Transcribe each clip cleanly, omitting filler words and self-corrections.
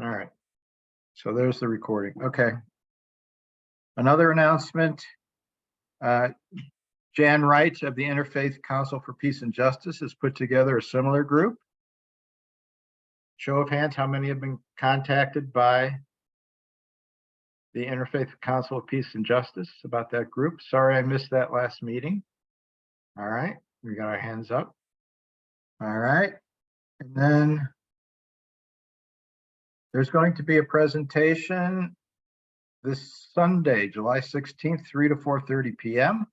All right. So there's the recording. Okay. Another announcement. Jan Wright of the Interfaith Council for Peace and Justice has put together a similar group. Show of hands, how many have been contacted by the Interfaith Council of Peace and Justice about that group? Sorry, I missed that last meeting. All right, we got our hands up. All right, and then there's going to be a presentation this Sunday, July 16th, 3 to 4:30 p.m.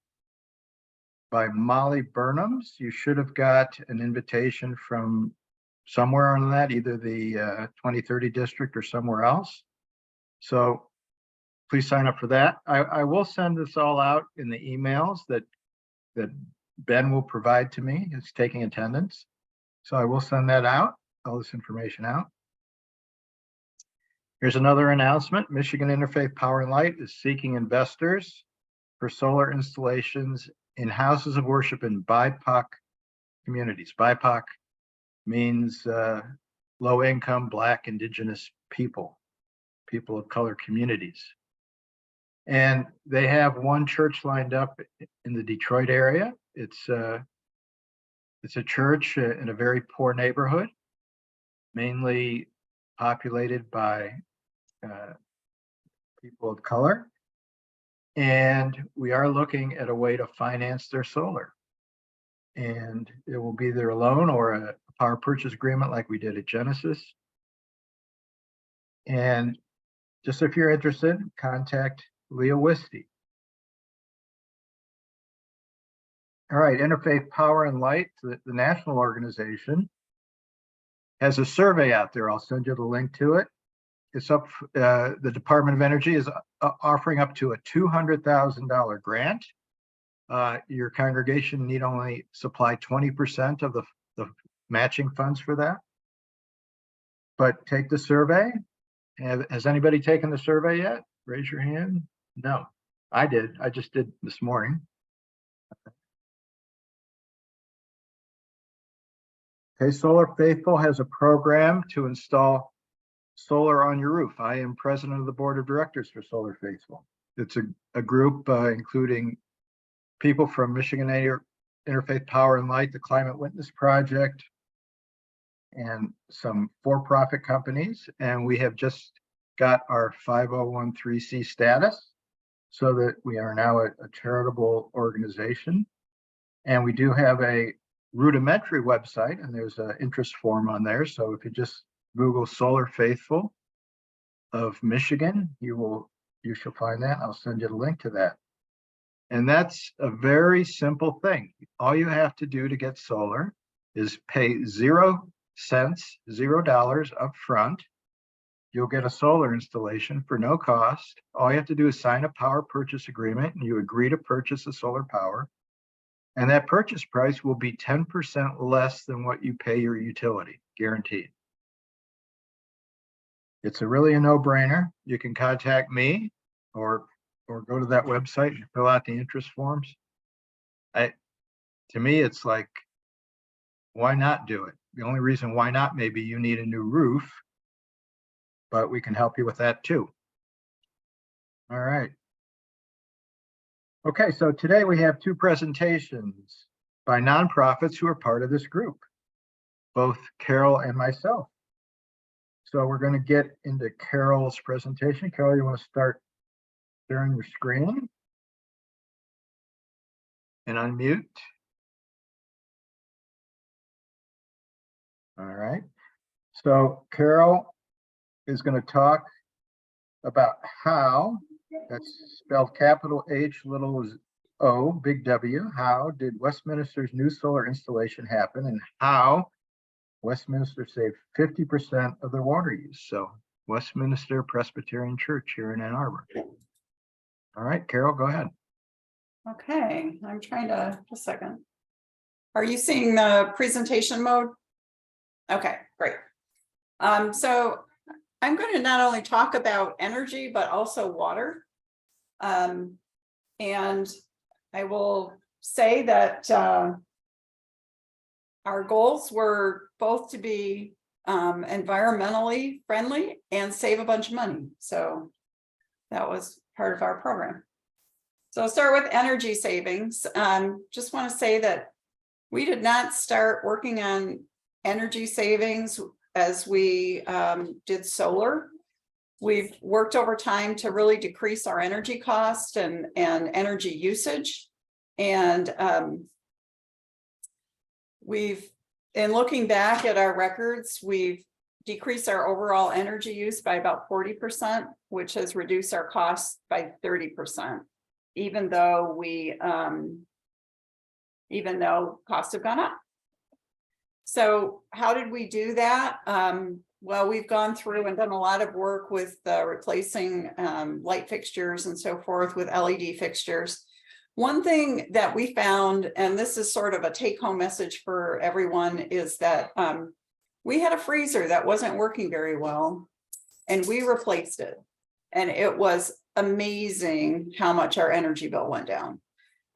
by Molly Burnhams. You should have got an invitation from somewhere on that, either the 2030 district or somewhere else. So please sign up for that. I will send this all out in the emails that Ben will provide to me. It's taking attendance. So I will send that out, all this information out. Here's another announcement. Michigan Interfaith Power and Light is seeking investors for solar installations in houses of worship in BIPOC communities. BIPOC means low income, Black, Indigenous people of color communities. And they have one church lined up in the Detroit area. It's a church in a very poor neighborhood, mainly populated by people of color. And we are looking at a way to finance their solar. And it will be either a loan or a power purchase agreement like we did at Genesis. And just if you're interested, contact Leah Wisty. All right, Interfaith Power and Light, the national organization, has a survey out there. I'll send you the link to it. It's up, the Department of Energy is offering up to a $200,000 grant. Your congregation need only supply 20% of the matching funds for that. But take the survey. Has anybody taken the survey yet? Raise your hand. No, I did. I just did this morning. Okay, Solar Faithful has a program to install solar on your roof. I am president of the board of directors for Solar Faithful. It's a group including people from Michigan Interfaith Power and Light, the Climate Witness Project, and some for-profit companies. And we have just got our 5013C status so that we are now a charitable organization. And we do have a rudimentary website, and there's an interest form on there. So if you just Google Solar Faithful of Michigan, you shall find that. I'll send you the link to that. And that's a very simple thing. All you have to do to get solar is pay 0 cents, $0 up front. You'll get a solar installation for no cost. All you have to do is sign a power purchase agreement, and you agree to purchase the solar power. And that purchase price will be 10% less than what you pay your utility, guaranteed. It's really a no-brainer. You can contact me or go to that website and fill out the interest forms. To me, it's like, why not do it? The only reason why not, maybe you need a new roof, but we can help you with that too. All right. Okay, so today we have two presentations by nonprofits who are part of this group, both Carol and myself. So we're going to get into Carol's presentation. Carol, you want to start sharing your screen and unmute? All right. So Carol is going to talk about how, that's spelled capital H, little O, big W, how did Westminster's new solar installation happen, and how Westminster saved 50% of their water use. So Westminster Presbyterian Church here in Ann Arbor. All right, Carol, go ahead. Okay, I'm trying to, just a second. Are you seeing the presentation mode? Okay, great. So I'm going to not only talk about energy, but also water. And I will say that our goals were both to be environmentally friendly and save a bunch of money. So that was part of our program. So I'll start with energy savings. Just want to say that we did not start working on energy savings as we did solar. We've worked over time to really decrease our energy cost and energy usage. And in looking back at our records, we've decreased our overall energy use by about 40%, which has reduced our costs by 30%, even though costs have gone up. So how did we do that? Well, we've gone through and done a lot of work with replacing light fixtures and so forth with LED fixtures. One thing that we found, and this is sort of a take-home message for everyone, is that we had a freezer that wasn't working very well, and we replaced it. And it was amazing how much our energy bill went down.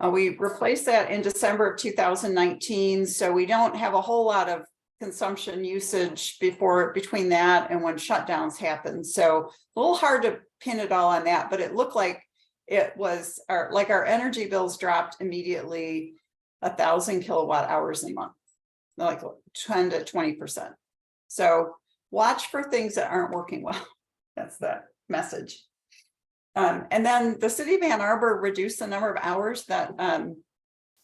We replaced that in December of 2019, so we don't have a whole lot of consumption usage between that and when shutdowns happen. So a little hard to pin it all on that, but it looked like it was our energy bills dropped immediately 1,000 kilowatt hours a month, like 10 to 20%. So watch for things that aren't working well. That's the message. And then the city of Ann Arbor reduced the number of hours that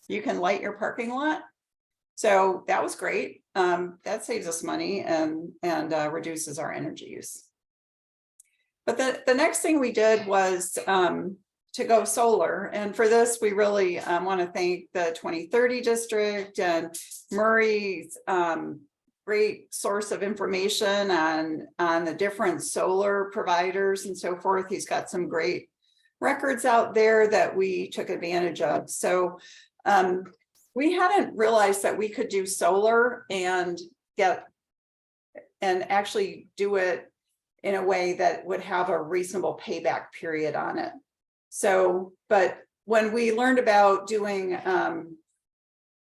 you can light your parking lot. So that was great. That saves us money and reduces our energy use. But the next thing we did was to go solar. And for this, we really want to thank the 2030 district and Murray's great source of information on the different solar providers and so forth. He's got some great records out there that we took advantage of. So we hadn't realized that we could do solar and actually do it in a way that would have a reasonable payback period on it. So, but when we learned about doing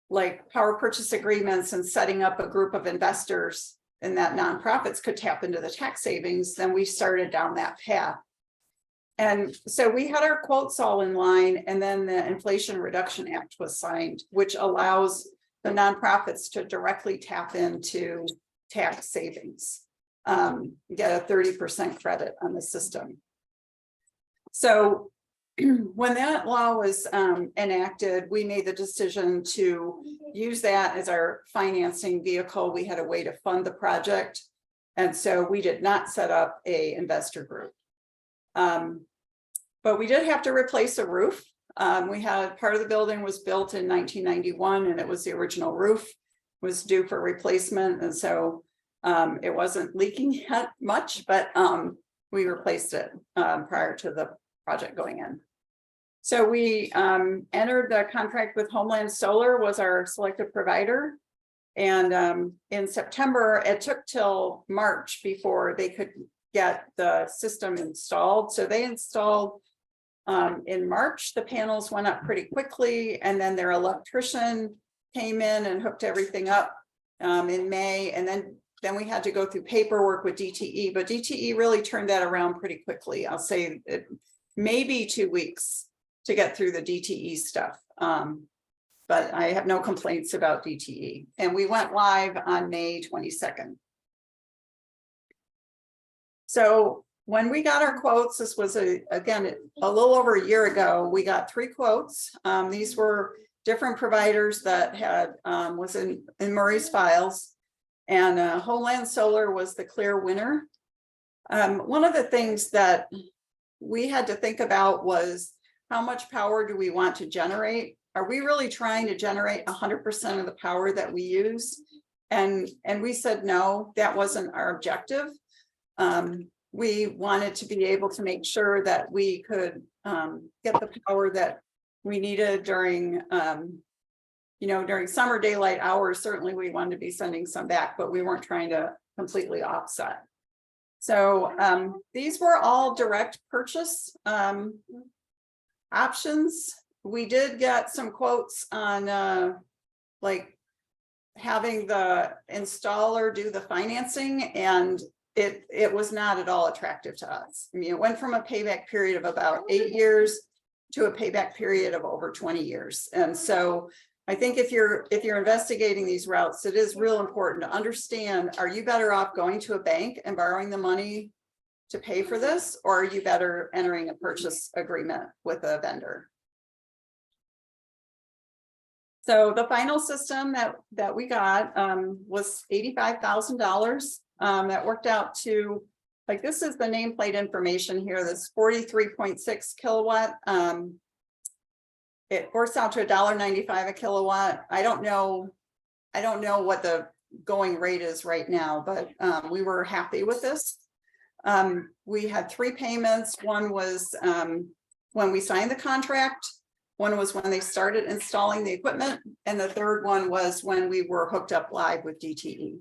like power purchase agreements and setting up a group of investors and that nonprofits could tap into the tax savings, then we started down that path. And so we had our quotes all in line, and then the Inflation Reduction Act was signed, which allows the nonprofits to directly tap into tax savings, get a 30% credit on the system. So when that law was enacted, we made the decision to use that as our financing vehicle. We had a way to fund the project. And so we did not set up an investor group. But we did have to replace a roof. We had part of the building was built in 1991, and it was the original roof, was due for replacement. And so it wasn't leaking yet much, but we replaced it prior to the project going in. So we entered the contract with Homeland Solar, was our selected provider. And in September, it took till March before they could get the system installed. So they installed in March, the panels went up pretty quickly, and then their electrician came in and hooked everything up in May. And then we had to go through paperwork with DTE, but DTE really turned that around pretty quickly. I'll say it maybe 2 weeks to get through the DTE stuff. But I have no complaints about DTE. And we went live on May 22nd. So when we got our quotes, this was again, a little over a year ago, we got 3 quotes. These were different providers that had was in Murray's files, and Homeland Solar was the clear winner. One of the things that we had to think about was, how much power do we want to generate? Are we really trying to generate 100% of the power that we use? And we said, no, that wasn't our objective. We wanted to be able to make sure that we could get the power that we needed during, during summer daylight hours. Certainly we wanted to be sending some back, but we weren't trying to completely offset. So these were all direct purchase options. We did get some quotes on like having the installer do the financing, and it was not at all attractive to us. I mean, it went from a payback period of about 8 years to a payback period of over 20 years. And so I think if you're investigating these routes, it is real important to understand, are you better off going to a bank and borrowing the money to pay for this, or are you better entering a purchase agreement with a vendor? So the final system that we got was $85,000. That worked out to, like, this is the nameplate information here, this 43.6 kilowatt. It works out to $1.95 a kilowatt. I don't know what the going rate is right now, but we were happy with this. We had 3 payments. One was when we signed the contract. One was when they started installing the equipment, and the third one was when we were hooked up live with DTE.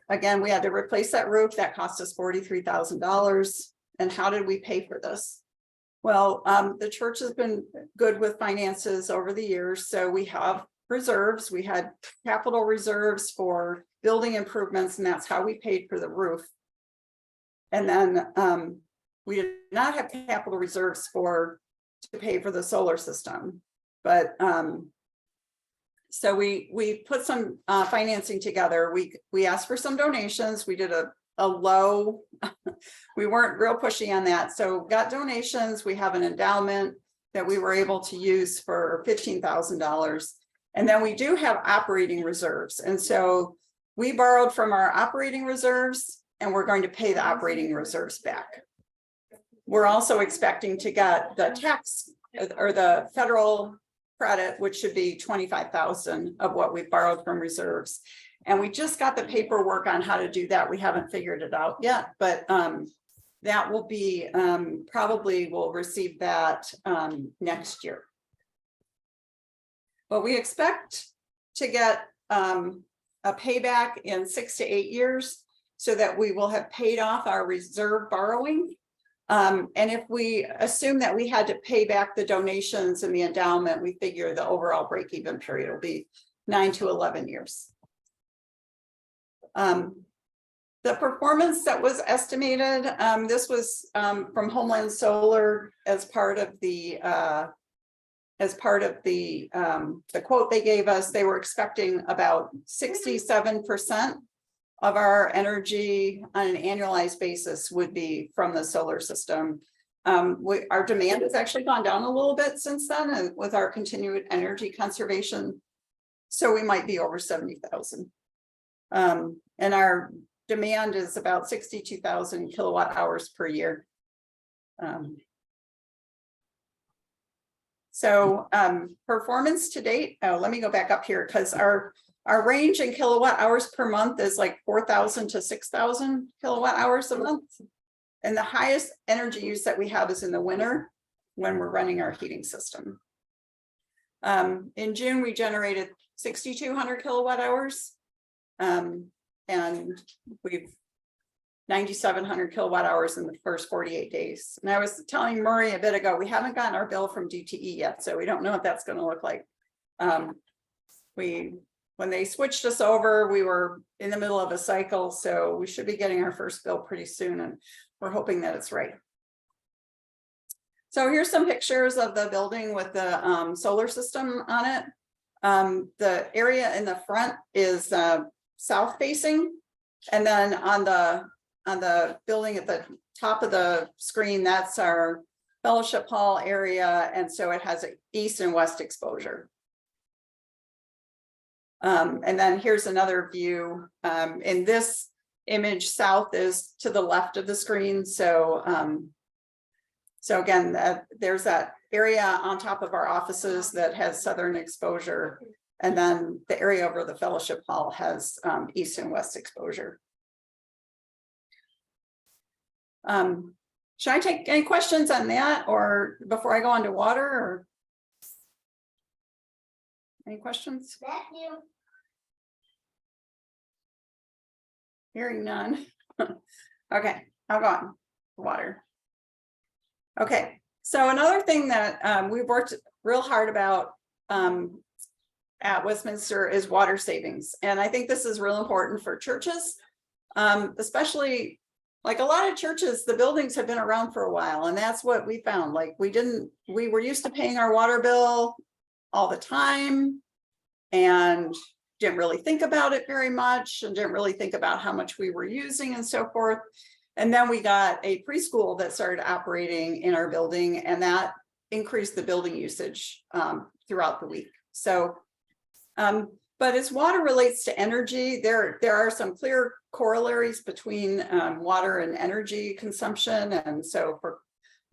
Again, we had to replace that roof. That cost us $43,000. And how did we pay for this? Well, the church has been good with finances over the years, so we have reserves. We had capital reserves for building improvements, and that's how we paid for the roof. And then we did not have capital reserves to pay for the solar system, but so we put some financing together. We asked for some donations. We did a low, we weren't real pushy on that, so got donations. We have an endowment that we were able to use for $15,000, and then we do have operating reserves, and so we borrowed from our operating reserves, and we're going to pay the operating reserves back. We're also expecting to get the tax or the federal credit, which should be $25,000 of what we borrowed from reserves. And we just got the paperwork on how to do that. We haven't figured it out yet, but that will be, probably we'll receive that next year. But we expect to get a payback in 6 to 8 years, so that we will have paid off our reserve borrowing. And if we assume that we had to pay back the donations and the endowment, we figure the overall break-even period will be 9 to 11 years. The performance that was estimated, this was from Homeland Solar as part of the quote they gave us. They were expecting about 67% of our energy on an annualized basis would be from the solar system. Our demand has actually gone down a little bit since then with our continued energy conservation. So we might be over 70,000. And our demand is about 62,000 kilowatt hours per year. Performance to date, let me go back up here, because our range in kilowatt hours per month is like 4,000 to 6,000 kilowatt hours a month. And the highest energy use that we have is in the winter when we're running our heating system. In June, we generated 6,200 kilowatt hours. And we've 9,700 kilowatt hours in the first 48 days. And I was telling Murray a bit ago, we haven't gotten our bill from DTE yet, so we don't know what that's going to look like. When they switched us over, we were in the middle of a cycle, so we should be getting our first bill pretty soon, and we're hoping that it's right. So here's some pictures of the building with the solar system on it. The area in the front is south facing, and then on the building at the top of the screen, that's our fellowship hall area, and so it has an east and west exposure. And then here's another view. In this image, south is to the left of the screen. So again, there's that area on top of our offices that has southern exposure. And then the area over the fellowship hall has east and west exposure. Should I take any questions on that, or before I go on to water, or any questions? Hearing none. Okay, I'll go on to water. Okay, so another thing that we've worked real hard about at Westminster is water savings. And I think this is real important for churches, especially like a lot of churches, the buildings have been around for a while. And that's what we found. Like we were used to paying our water bill all the time and didn't really think about it very much and didn't really think about how much we were using and so forth. And then we got a preschool that started operating in our building, and that increased the building usage throughout the week. So, but as water relates to energy, there are some clear corollaries between water and energy consumption. And so for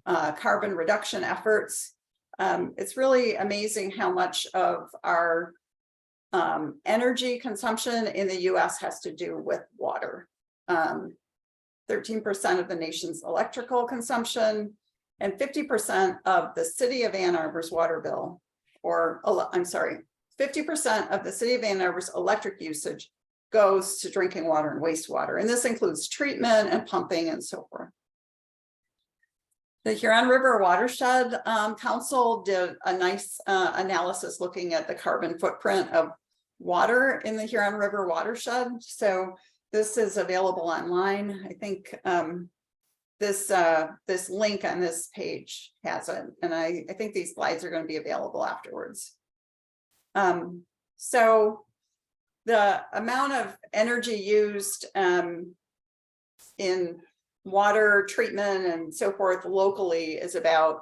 carbon reduction efforts, it's really amazing how much of our energy consumption in the US has to do with water. 13% of the nation's electrical consumption and 50% of the city of Ann Arbor's water bill, or I'm sorry, 50% of the city of Ann Arbor's electric usage goes to drinking water and wastewater. And this includes treatment and pumping and so forth. The Huron River Watershed Council did a nice analysis looking at the carbon footprint of water in the Huron River watershed. So this is available online. I think this link on this page has it, and I think these slides are going to be available afterwards. So the amount of energy used in water treatment and so forth locally is about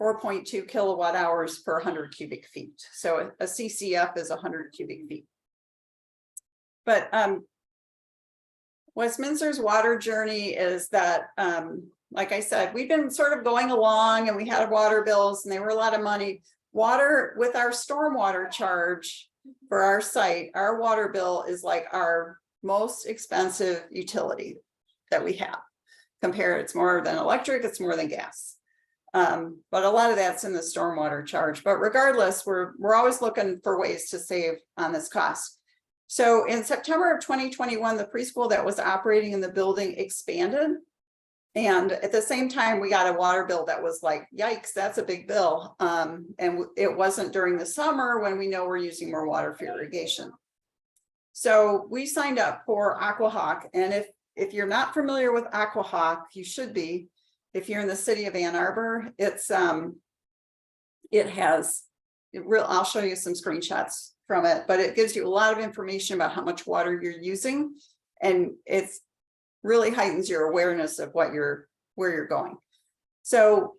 4.2 kilowatt hours per 100 cubic feet. So a CCF is 100 cubic feet. But Westminster's water journey is that, like I said, we've been sort of going along and we had water bills and they were a lot of money. Water, with our stormwater charge for our site, our water bill is like our most expensive utility that we have. Compared, it's more than electric, it's more than gas. But a lot of that's in the stormwater charge. But regardless, we're always looking for ways to save on this cost. So in September of 2021, the preschool that was operating in the building expanded. And at the same time, we got a water bill that was like, yikes, that's a big bill. And it wasn't during the summer when we know we're using more water for irrigation. So we signed up for AquaHawk. And if you're not familiar with AquaHawk, you should be. If you're in the city of Ann Arbor, I'll show you some screenshots from it, but it gives you a lot of information about how much water you're using, and it's really heightens your awareness of where you're going. So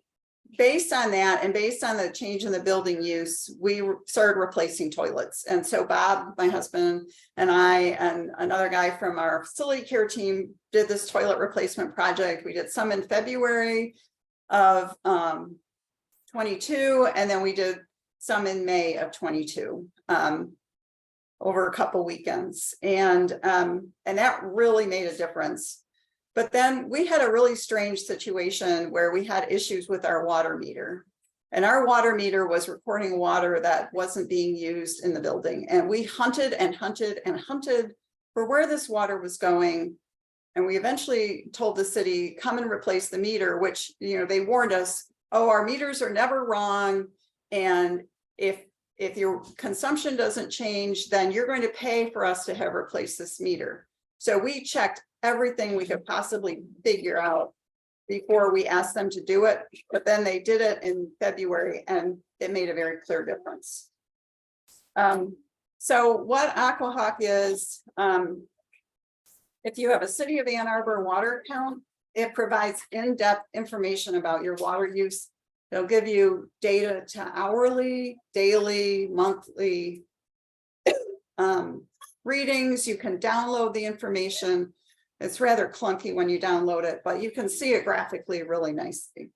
based on that, and based on the change in the building use, we started replacing toilets. And so Bob, my husband, and I, and another guy from our facility care team did this toilet replacement project. We did some in February of 22, and then we did some in May of 22, over a couple weekends. And that really made a difference. But then we had a really strange situation where we had issues with our water meter. And our water meter was recording water that wasn't being used in the building. And we hunted and hunted and hunted for where this water was going. And we eventually told the city, come and replace the meter, which, they warned us, oh, our meters are never wrong. And if your consumption doesn't change, then you're going to pay for us to have replaced this meter. So we checked everything we could possibly figure out before we asked them to do it. But then they did it in February and it made a very clear difference. So what AquaHawk is, if you have a City of Ann Arbor water account, it provides in-depth information about your water use. They'll give you data to hourly, daily, monthly readings. You can download the information. It's rather clunky when you download it, but you can see it graphically really nicely.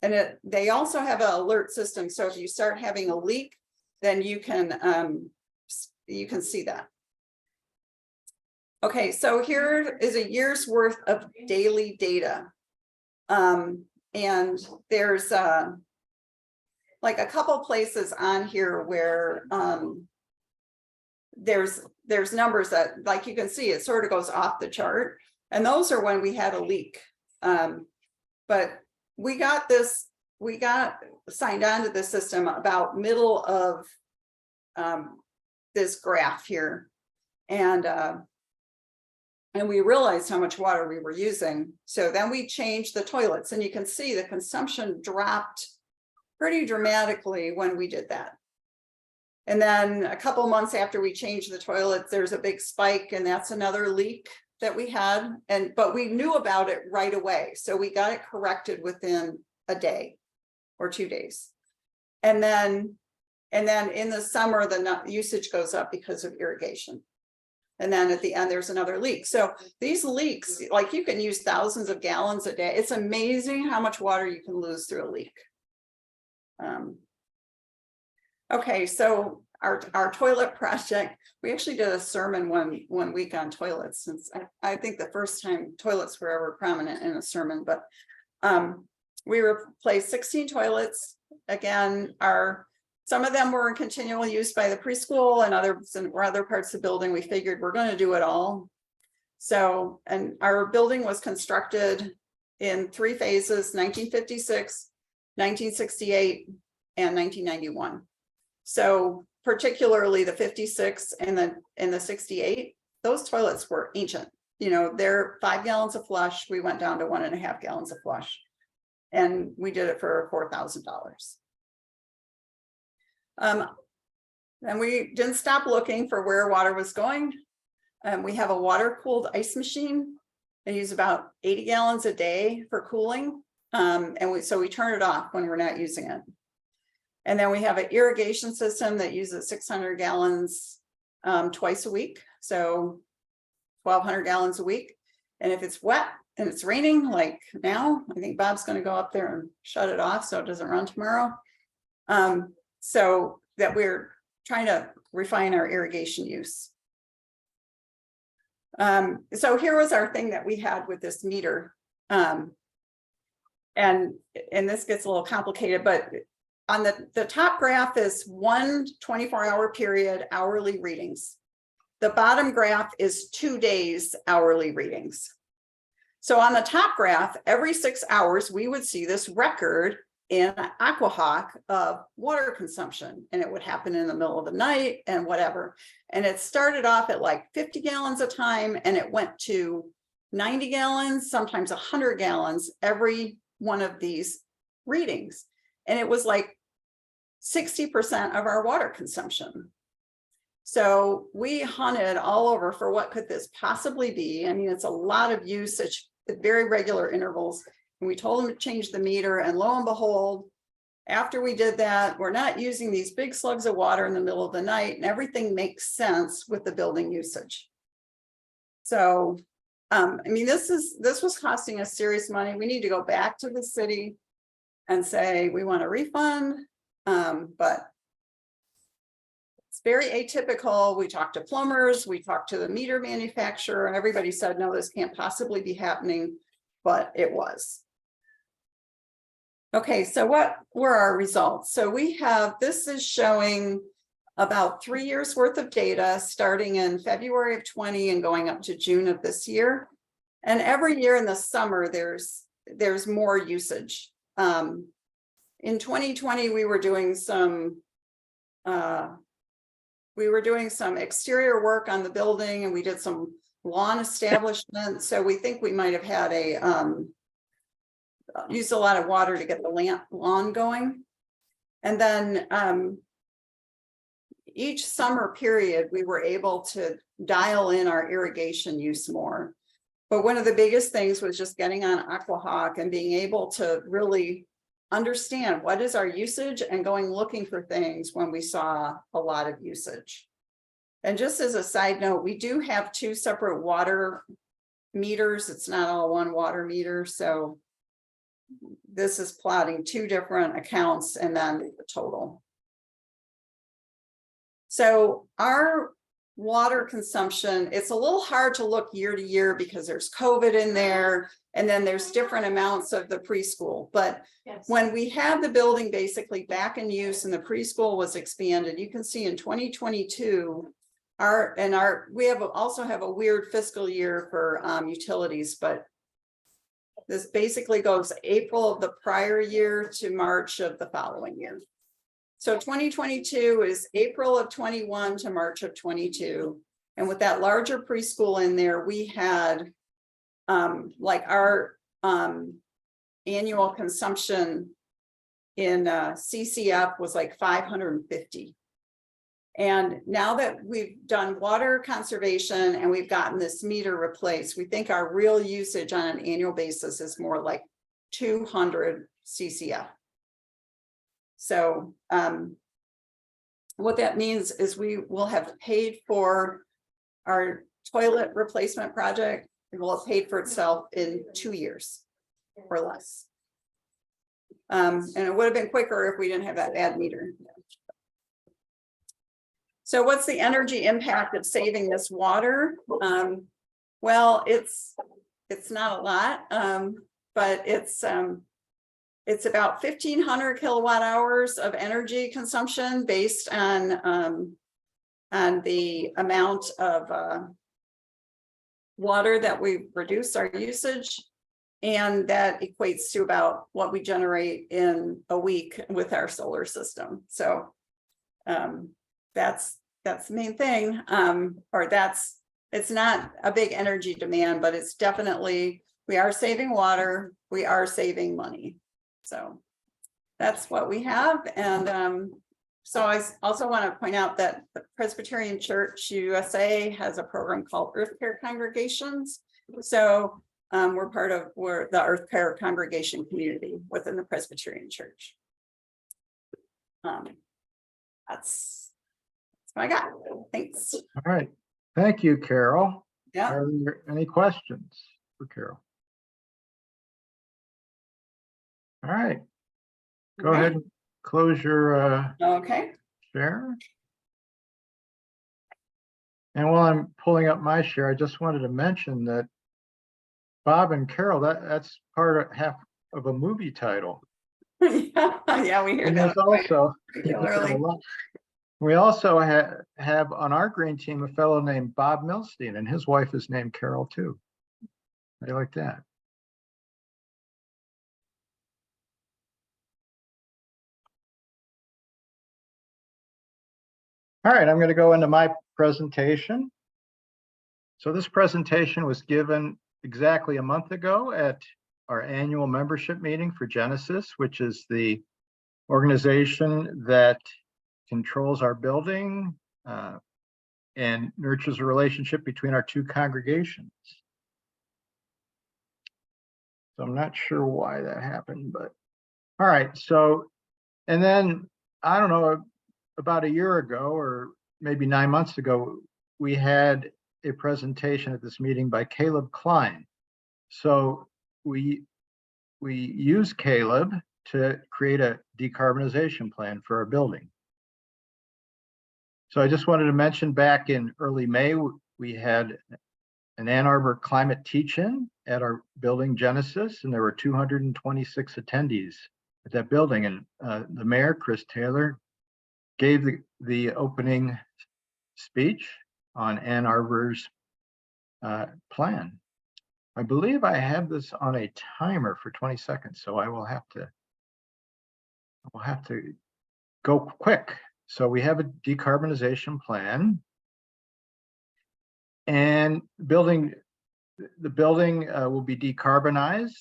And they also have an alert system. So if you start having a leak, then you can see that. Okay, so here is a year's worth of daily data. And there's like a couple places on here where there's numbers that, like you can see, it sort of goes off the chart. And those are when we had a leak. But we got signed on to the system about middle of this graph here. And we realized how much water we were using. So then we changed the toilets, and you can see the consumption dropped pretty dramatically when we did that. And then a couple months after we changed the toilets, there's a big spike, and that's another leak that we had. But we knew about it right away. So we got it corrected within a day or 2 days. And then in the summer, the usage goes up because of irrigation. And then at the end, there's another leak. So these leaks, like, you can use thousands of gallons a day. It's amazing how much water you can lose through a leak. Okay, so our toilet project, we actually did a sermon one week on toilets, since I think the first time toilets were ever prominent in a sermon. But we replaced 16 toilets. Again, some of them were in continual use by the preschool, and other parts of the building, we figured we're going to do it all. So, and our building was constructed in 3 phases: 1956, 1968, and 1991. So particularly the 56 and the 68, those toilets were ancient. You know, they're 5 gallons a flush. We went down to 1.5 gallons a flush, and we did it for $4,000. And we didn't stop looking for where water was going. We have a water-cooled ice machine. They use about 80 gallons a day for cooling. So we turn it off when we're not using it. And then we have an irrigation system that uses 600 gallons twice a week. So 1,200 gallons a week. And if it's wet and it's raining, like now, I think Bob's going to go up there and shut it off so it doesn't run tomorrow. So that we're trying to refine our irrigation use. So here was our thing that we had with this meter. And this gets a little complicated, but on the top graph is 1 24-hour period hourly readings. The bottom graph is 2 days hourly readings. So on the top graph, every 6 hours, we would see this record in AquaHawk of water consumption, and it would happen in the middle of the night and whatever. And it started off at like 50 gallons a time, and it went to 90 gallons, sometimes 100 gallons every one of these readings. And it was like 60% of our water consumption. So we hunted all over for what could this possibly be. I mean, it's a lot of usage at very regular intervals. And we told them to change the meter, and lo and behold, after we did that, we're not using these big slugs of water in the middle of the night, and everything makes sense with the building usage. So, I mean, this was costing us serious money. We need to go back to the city and say we want a refund, but it's very atypical. We talked to plumbers, we talked to the meter manufacturer, and everybody said, no, this can't possibly be happening, but it was. Okay, so what were our results? So this is showing about 3 years worth of data starting in February of 20 and going up to June of this year. And every year in the summer, there's more usage. In 2020, we were doing some exterior work on the building, and we did some lawn establishment. So we think we might have had used a lot of water to get the lawn going. And then each summer period, we were able to dial in our irrigation use more. But one of the biggest things was just getting on AquaHawk and being able to really understand what is our usage and going looking for things when we saw a lot of usage. And just as a side note, we do have 2 separate water meters. It's not all one water meter. So this is plotting 2 different accounts and then the total. So our water consumption, it's a little hard to look year to year because there's COVID in there, and then there's different amounts of the preschool. But yes, when we had the building basically back in use and the preschool was expanded, you can see in 2022, we also have a weird fiscal year for utilities, but this basically goes April of the prior year to March of the following year. So 2022 is April of 21 to March of 22. And with that larger preschool in there, we had like our annual consumption in CCF was like 550. And now that we've done water conservation and we've gotten this meter replaced, we think our real usage on an annual basis is more like 200 CCF. So what that means is we will have paid for our toilet replacement project. It will have paid for itself in 2 years or less. And it would have been quicker if we didn't have that bad meter. So what's the energy impact of saving this water? Well, it's not a lot, but it's about 1,500 kilowatt hours of energy consumption based on the amount of water that we reduce our usage. And that equates to about what we generate in a week with our solar system. So that's the main thing, it's not a big energy demand, but it's definitely, we are saving water, we are saving money. So that's what we have. And so I also want to point out that the Presbyterian Church USA has a program called Earth Care Congregations. So we're the Earth Care congregation community within the Presbyterian Church. That's what I got. Thanks. All right. Thank you, Carol. Yeah. Are there any questions for Carol? All right. Go ahead and close your Okay. share. And while I'm pulling up my share, I just wanted to mention that Bob and Carol, that's half of a movie title. Yeah, we hear And that regularly. We also have on our green team a fellow named Bob Milstein, and his wife is named Carol too. I like that. All right, I'm going to go into my presentation. So this presentation was given exactly a month ago at our annual membership meeting for Genesis, which is the organization that controls our building and nurtures a relationship between our two congregations. So I'm not sure why that happened, but all right. So, and then I don't know, about a year ago or maybe 9 months ago, we had a presentation at this meeting by Caleb Klein. So we use Caleb to create a decarbonization plan for our building. So I just wanted to mention back in early May, we had an Ann Arbor climate teach-in at our building Genesis, and there were 226 attendees at that building. And the mayor, Chris Taylor, gave the opening speech on Ann Arbor's plan. I believe I have this on a timer for 20 seconds, so I will have to go quick. So we have a decarbonization plan, and the building will be decarbonized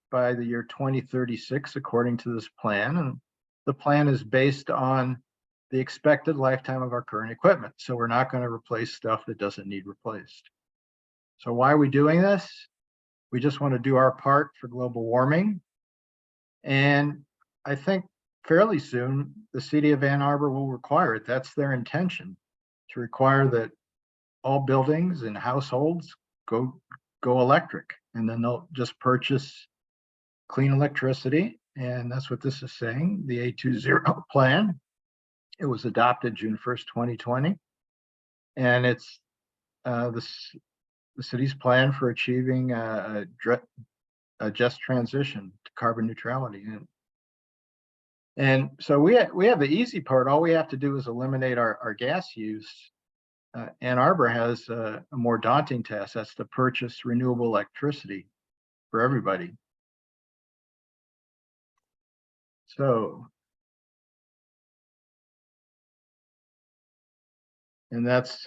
by the year 2036, according to this plan. And the plan is based on the expected lifetime of our current equipment. So we're not going to replace stuff that doesn't need replaced. So why are we doing this? We just want to do our part for global warming. And I think fairly soon, the city of Ann Arbor will require it. That's their intention, to require that all buildings and households go electric, and then they'll just purchase clean electricity. And that's what this is saying, the A20 plan. It was adopted June 1st, 2020. And it's the city's plan for achieving a just transition to carbon neutrality. And so we have the easy part. All we have to do is eliminate our gas use. Ann Arbor has a more daunting task. That's to purchase renewable electricity for everybody. So And that's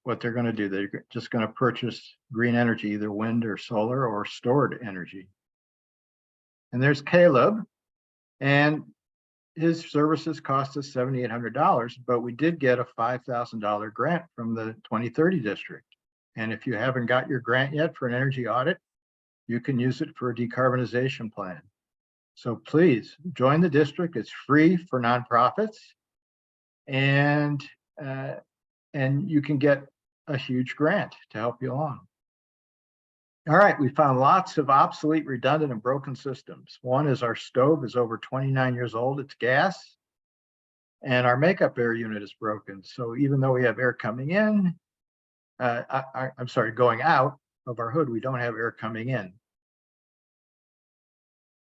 what they're going to do. They're just going to purchase green energy, either wind or solar or stored energy. And there's Caleb, and his services cost us $7,800, but we did get a $5,000 grant from the 2030 district. And if you haven't got your grant yet for an energy audit, you can use it for a decarbonization plan. So please join the district. It's free for nonprofits, and you can get a huge grant to help you along. All right, we found lots of obsolete, redundant, and broken systems. One is our stove is over 29 years old. It's gas, and our makeup air unit is broken. So even though we have air coming in, I'm sorry, going out of our hood, we don't have air coming in.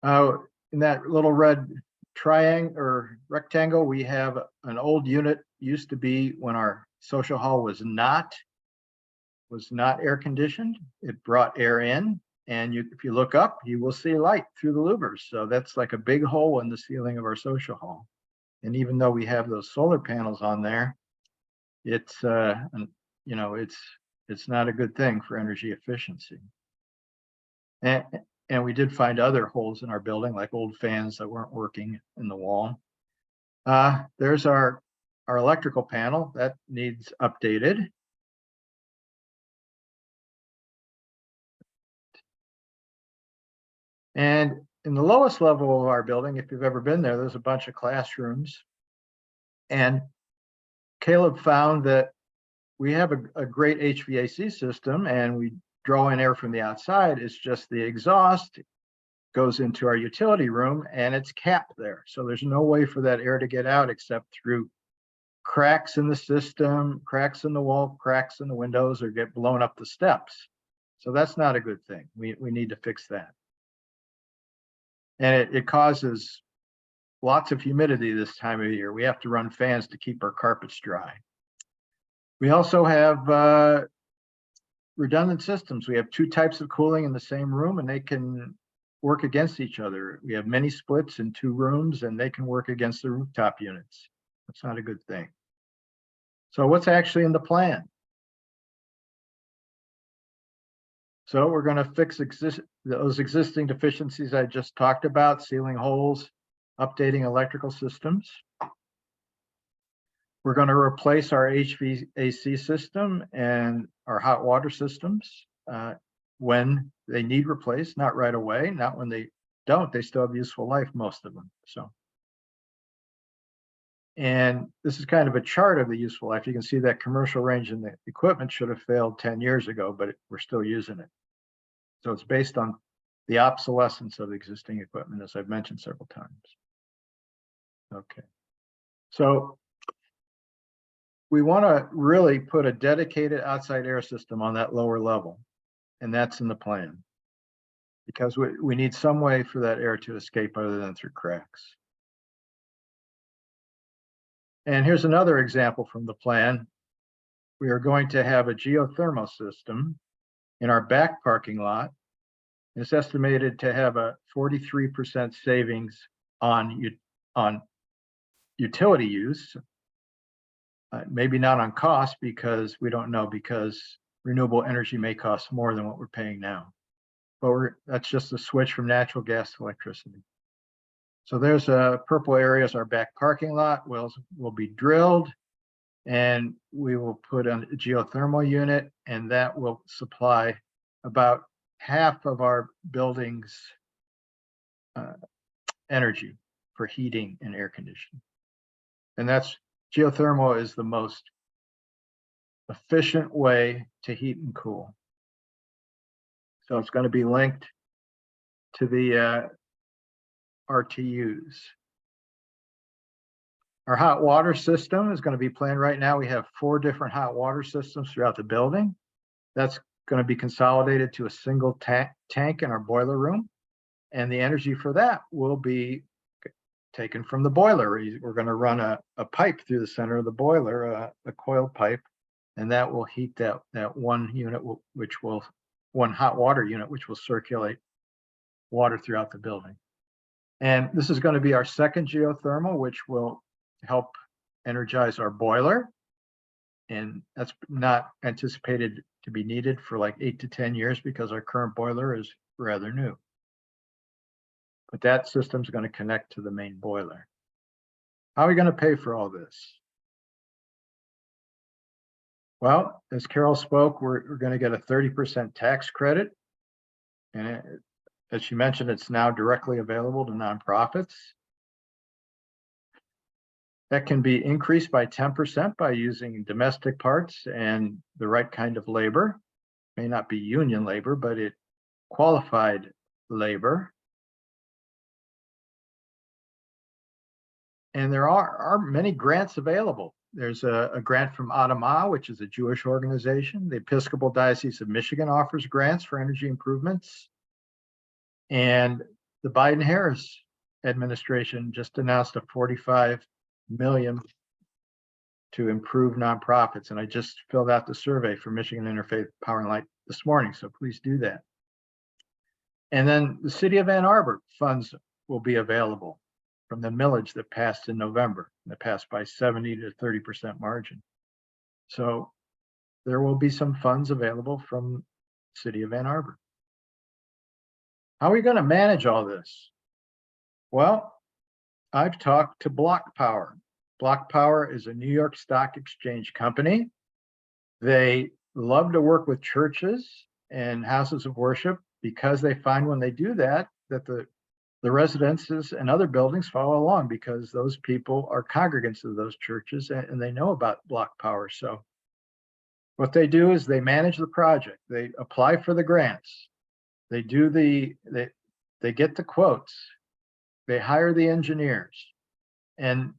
In that little red triangle or rectangle, we have an old unit. Used to be when our social hall was not air conditioned. It brought air in, and if you look up, you will see light through the louvers. So that's like a big hole in the ceiling of our social hall. And even though we have those solar panels on there, it's it's not a good thing for energy efficiency. And we did find other holes in our building, like old fans that weren't working in the wall. There's our electrical panel that needs updated. And in the lowest level of our building, if you've ever been there, there's a bunch of classrooms. And Caleb found that we have a great HVAC system, and we draw in air from the outside. It's just the exhaust goes into our utility room, and it's capped there. So there's no way for that air to get out except through cracks in the system, cracks in the wall, cracks in the windows, or get blown up the steps. So that's not a good thing. We need to fix that. And it causes lots of humidity this time of year. We have to run fans to keep our carpets dry. We also have redundant systems. We have two types of cooling in the same room, and they can work against each other. We have many splits in two rooms, and they can work against the rooftop units. That's not a good thing. So what's actually in the plan? So we're going to fix those existing deficiencies I just talked about, sealing holes, updating electrical systems. We're going to replace our HVAC system and our hot water systems when they need replaced, not right away, not when they don't. They still have useful life, most of them. So, and this is kind of a chart of the useful life. You can see that commercial range in the equipment should have failed 10 years ago, but we're still using it. So it's based on the obsolescence of existing equipment, as I've mentioned several times. Okay, so we want to really put a dedicated outside air system on that lower level, and that's in the plan, because we need some way for that air to escape other than through cracks. And here's another example from the plan. We are going to have a geothermal system in our back parking lot. It's estimated to have a 43% savings on utility use. Maybe not on cost, because we don't know, because renewable energy may cost more than what we're paying now. But that's just a switch from natural gas to electricity. So there's purple areas, our back parking lot. Wells will be drilled, and we will put a geothermal unit, and that will supply about half of our building's energy for heating and air conditioning. And geothermal is the most efficient way to heat and cool. So it's going to be linked to the RTUs. Our hot water system is going to be planned right now. We have 4 different hot water systems throughout the building. That's going to be consolidated to a single tank in our boiler room. And the energy for that will be taken from the boiler. We're going to run a pipe through the center of the boiler, a coil pipe, and that will heat that one unit, one hot water unit, which will circulate water throughout the building. And this is going to be our second geothermal, which will help energize our boiler. And that's not anticipated to be needed for like 8 to 10 years because our current boiler is rather new. But that system's going to connect to the main boiler. How are we going to pay for all this? Well, as Carol spoke, we're going to get a 30% tax credit. And as she mentioned, it's now directly available to nonprofits. That can be increased by 10% by using domestic parts and the right kind of labor. May not be union labor, but it qualified labor. And there are many grants available. There's a grant from HoW, which is a Jewish organization. The Episcopal Diocese of Michigan offers grants for energy improvements. And the Biden-Harris administration just announced a $45 million to improve nonprofits. And I just filled out the survey for Michigan Interfaith Power and Light this morning, so please do that. And then the city of Ann Arbor funds will be available from the millage that passed in November, that passed by 70 to 30% margin. So there will be some funds available from the city of Ann Arbor. How are we going to manage all this? Well, I've talked to Block Power. Block Power is a New York Stock Exchange company. They love to work with churches and houses of worship because they find when they do that, that the residences and other buildings follow along because those people are congregants of those churches and they know about Block Power. So what they do is they manage the project. They apply for the grants. They do they get the quotes. They hire the engineers and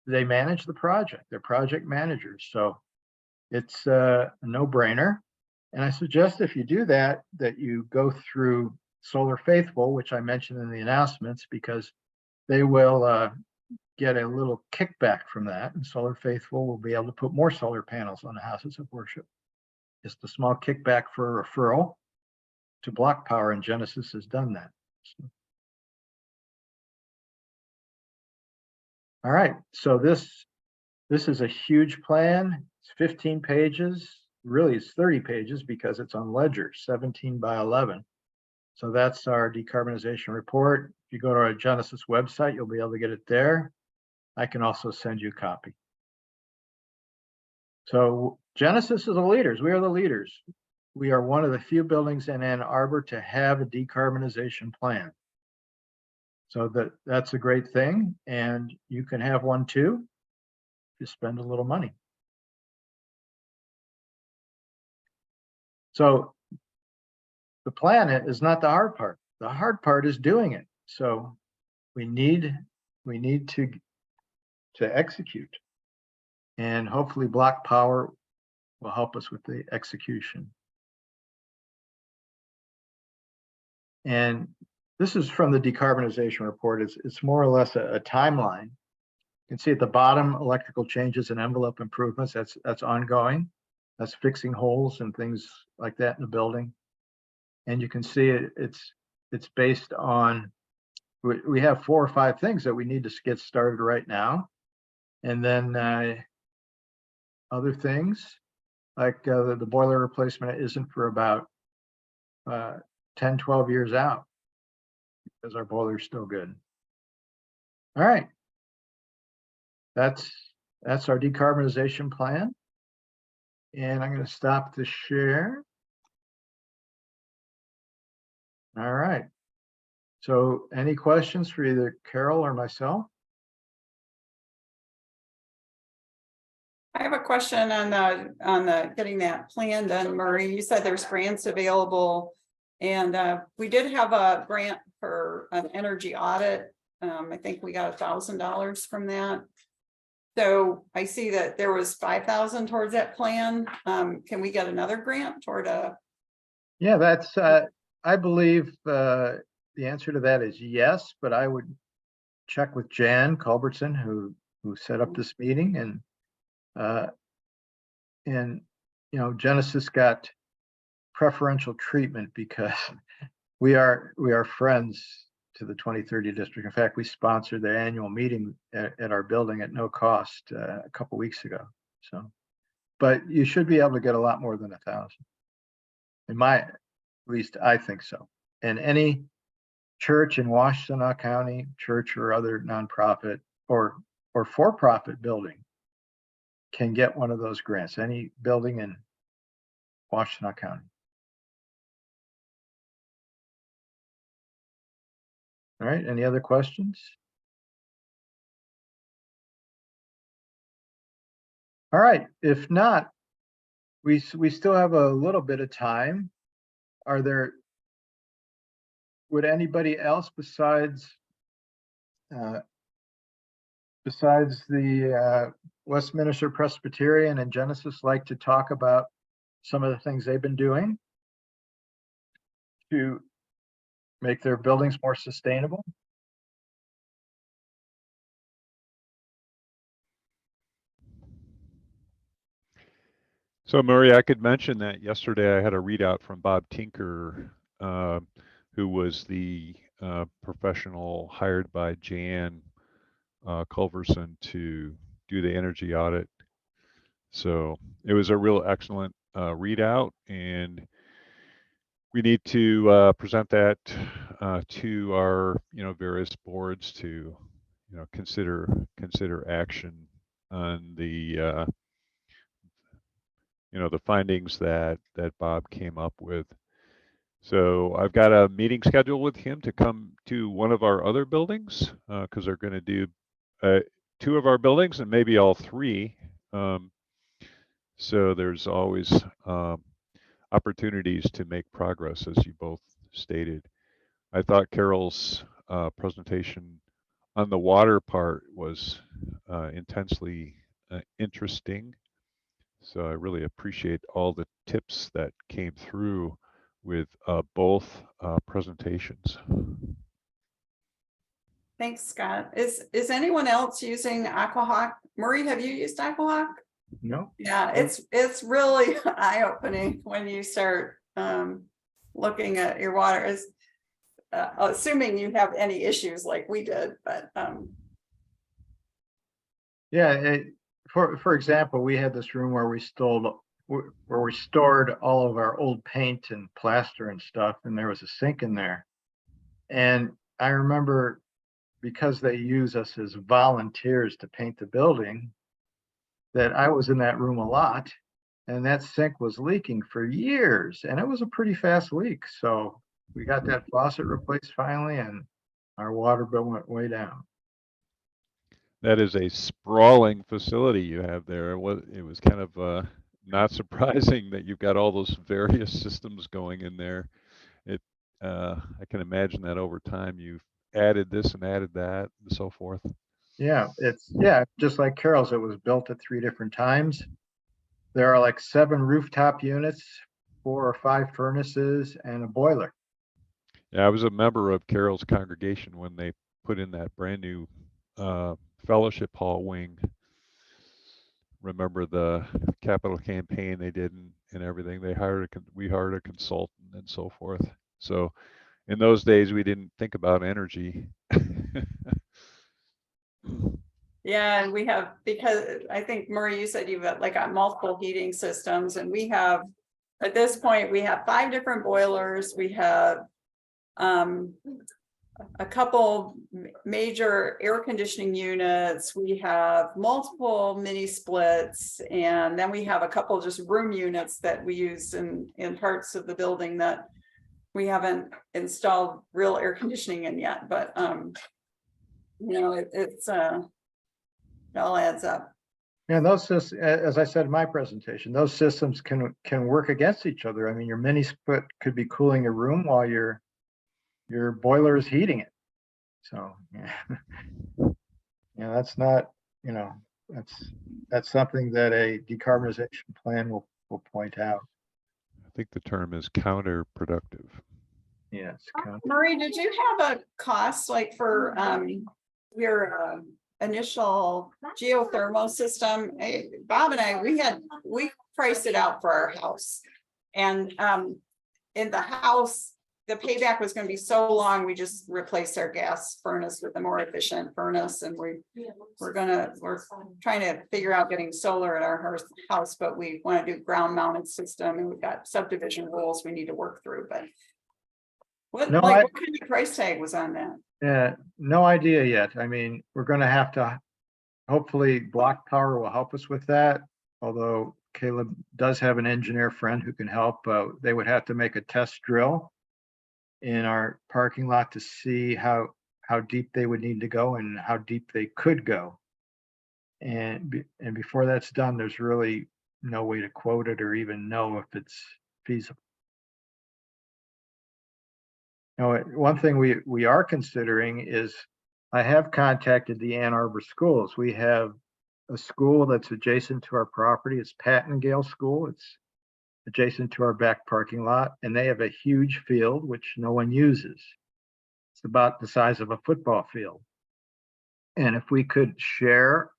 they manage the project. They're project managers. So it's a no-brainer. And I suggest if you do that, that you go through Solar Faithful, which I mentioned in the announcements, because they will get a little kickback from that. And Solar Faithful will be able to put more solar panels on the houses of worship. Just a small kickback for a referral to Block Power, and Genesis has done that. So. All right, so this is a huge plan. It's 15 pages. Really, it's 30 pages because it's on Ledger, 17 by 11. So that's our decarbonization report. If you go to our Genesis website, you'll be able to get it there. I can also send you a copy. So Genesis is the leaders. We are the leaders. We are one of the few buildings in Ann Arbor to have a decarbonization plan. So that's a great thing. And you can have one too if you spend a little money. So the plan is not the hard part. The hard part is doing it. So we need to execute. And hopefully Block Power will help us with the execution. And this is from the decarbonization report. It's more or less a timeline. You can see at the bottom, electrical changes and envelope improvements. That's ongoing. That's fixing holes and things like that in the building. And you can see it's based on, we have 4 or 5 things that we need to get started right now. And then other things like the boiler replacement isn't for about 10, 12 years out because our boiler is still good. All right. That's our decarbonization plan. And I'm going to stop the share. All right. So any questions for either Carol or myself? I have a question on the getting that plan done, Murray. You said there's grants available, and we did have a grant for an energy audit. I think we got $1,000 from that. So I see that there was $5,000 towards that plan. Can we get another grant toward a? Yeah, that's I believe the answer to that is yes, but I would check with Jan Culbertson, who set up this meeting, and you know, Genesis got preferential treatment because we are friends to the 2030 district. In fact, we sponsored the annual meeting at our building at no cost a couple weeks ago. So but you should be able to get a lot more than 1,000. At least I think so. And any church in Washtenaw County, church or other nonprofit or for-profit building can get one of those grants, any building in Washtenaw County. All right, any other questions? All right, if not, we still have a little bit of time. Would anybody else besides the Westminster Presbyterian and Genesis like to talk about some of the things they've been doing to make their buildings more sustainable? So Murray, I could mention that yesterday I had a readout from Bob Tinker, who was the professional hired by Jan Culverson to do the energy audit. So it was a real excellent readout, and we need to present that to our various boards to consider action on the the findings that Bob came up with. So I've got a meeting scheduled with him to come to one of our other buildings because they're going to do 2 of our buildings and maybe all 3. So there's always opportunities to make progress, as you both stated. I thought Carol's presentation on the water part was intensely interesting. So I really appreciate all the tips that came through with both presentations. Thanks, Scott. Is anyone else using AquaHawk? Murray, have you used AquaHawk? No. Yeah, it's really eye-opening when you start looking at your water. Assuming you have any issues like we did, but Yeah, for example, we had this room where we stored all of our old paint and plaster and stuff, and there was a sink in there. And I remember, because they use us as volunteers to paint the building, that I was in that room a lot, and that sink was leaking for years, and it was a pretty fast leak. So we got that faucet replaced finally, and our water bill went way down. That is a sprawling facility you have there. It was kind of not surprising that you've got all those various systems going in there. I can imagine that over time you've added this and added that and so forth. Yeah, just like Carol's, it was built at 3 different times. There are like 7 rooftop units, 4 or 5 furnaces, and a boiler. Yeah, I was a member of Carol's congregation when they put in that brand new fellowship hall wing. Remember the capital campaign they did and everything. We hired a consultant and so forth. So in those days we didn't think about energy. yeah, and we have, because I think Murray, you said you've got multiple heating systems, and we have, at this point, we have 5 different boilers. We have a couple major air conditioning units. We have multiple mini splits, and then we have a couple just room units that we use in parts of the building that we haven't installed real air conditioning in yet. But it all adds up. And those systems, as I said in my presentation, those systems can work against each other. I mean, your mini split could be cooling a room while your boiler is heating it. So that's not, that's something that a decarbonization plan will point out. I think the term is counterproductive. Yes. Murray, did you have a cost like for your initial geothermal system? Bob and I, we priced it out for our house, and in the house the payback was gonna be so long, we just replaced our gas furnace with a more efficient furnace, and we're trying to figure out getting solar at our house, but we want to do ground mounted system, and we've got subdivision rules we need to work through, but what, No, what kind of price tag was on that? Yeah, no idea yet. I mean, we're gonna have to, hopefully Block Power will help us with that. Although Caleb does have an engineer friend who can help. They would have to make a test drill in our parking lot to see how deep they would need to go and how deep they could go. And before that's done, there's really no way to quote it or even know if it's feasible. Now, one thing we are considering is, I have contacted the Ann Arbor schools. We have a school that's adjacent to our property. It's Hufnagel School. It's adjacent to our back parking lot, and they have a huge field which no one uses. It's about the size of a football field. And if we could share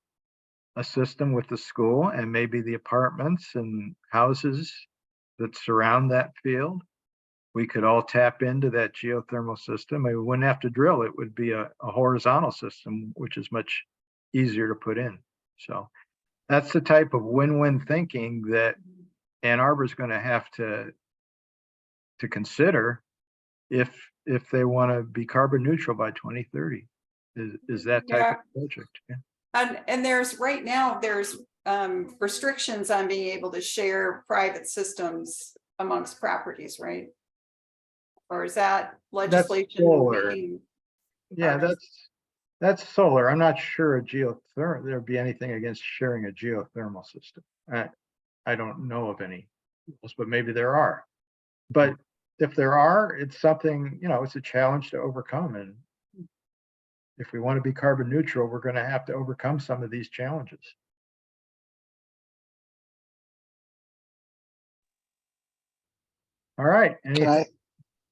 a system with the school and maybe the apartments and houses that surround that field, we could all tap into that geothermal system. We wouldn't have to drill. It would be a horizontal system, which is much easier to put in. So that's the type of win-win thinking that Ann Arbor is going to have to consider if they want to be carbon neutral by 2030. Is that type of project? Yeah. And there's right now, there's restrictions on being able to share private systems amongst properties, right? Or is that legislation? Solar. Yeah, that's solar. I'm not sure a geothermal, there'd be anything against sharing a geothermal system. I don't know of any, but maybe there are. But if there are, it's something, it's a challenge to overcome. And if we want to be carbon neutral, we're going to have to overcome some of these challenges. All right.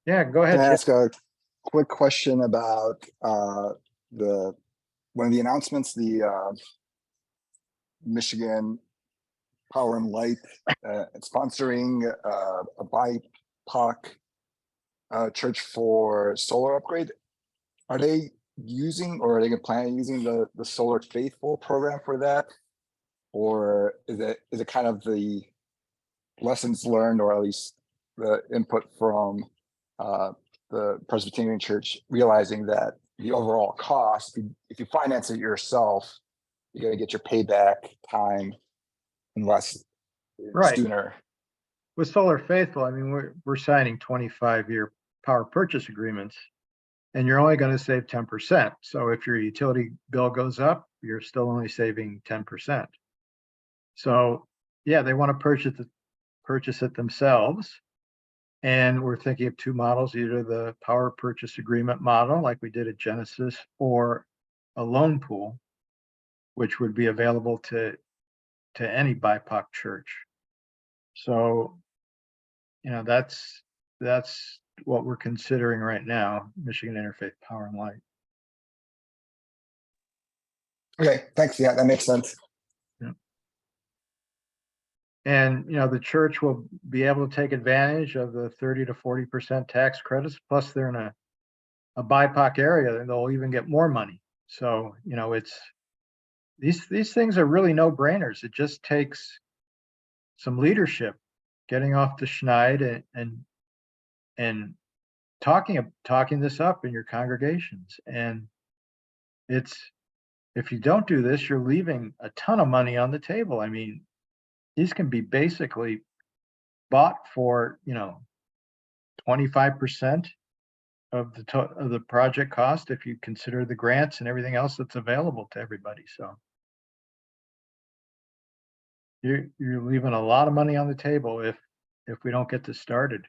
Yeah, go ahead. Can I ask a quick question about one of the announcements, the Michigan Power and Light sponsoring a BIPOC church for solar upgrade? Are they using, or are they planning on using the Solar Faithful program for that? Or is it kind of the lessons learned, or at least the input from the Presbyterian Church, realizing that the overall cost, if you finance it yourself, you're going to get your payback time and less sooner. With Solar Faithful, I mean, we're signing 25-year power purchase agreements, and you're only going to save 10%. So if your utility bill goes up, you're still only saving 10%. So yeah, they want to purchase it themselves. And we're thinking of two models, either the power purchase agreement model, like we did at Genesis, or a loan pool, which would be available to any BIPOC church. So, that's what we're considering right now, Michigan Interfaith Power and Light. Okay, thanks. Yeah, that makes sense. Yeah. And, the church will be able to take advantage of the 30 to 40% tax credits. Plus, they're in a BIPOC area, and they'll even get more money. So, it's these things are really no brainers. It just takes some leadership, getting off the schneid and talking this up in your congregations. And if you don't do this, you're leaving a ton of money on the table. I mean, these can be basically bought for 25% of the project cost if you consider the grants and everything else that's available to everybody. So you're leaving a lot of money on the table if we don't get this started.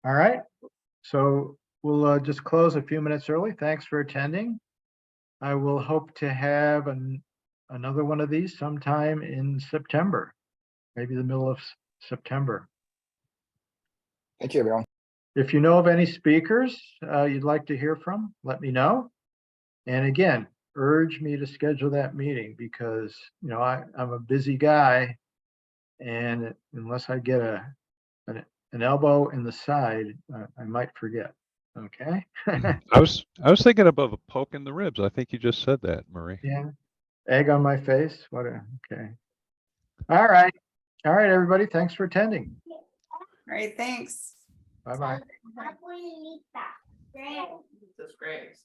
All right, so we'll just close a few minutes early. Thanks for attending. I will hope to have another one of these sometime in September, maybe the middle of September. Thank you, everyone. If you know of any speakers you'd like to hear from, let me know. And again, urge me to schedule that meeting because, you know, I'm a busy guy. And unless I get an elbow in the side, I might forget. Okay. I was thinking above a poke in the ribs. I think you just said that, Murray. Yeah. Egg on my face. Okay. All right. All right, everybody. Thanks for attending. All right, thanks. Bye-bye. This is great.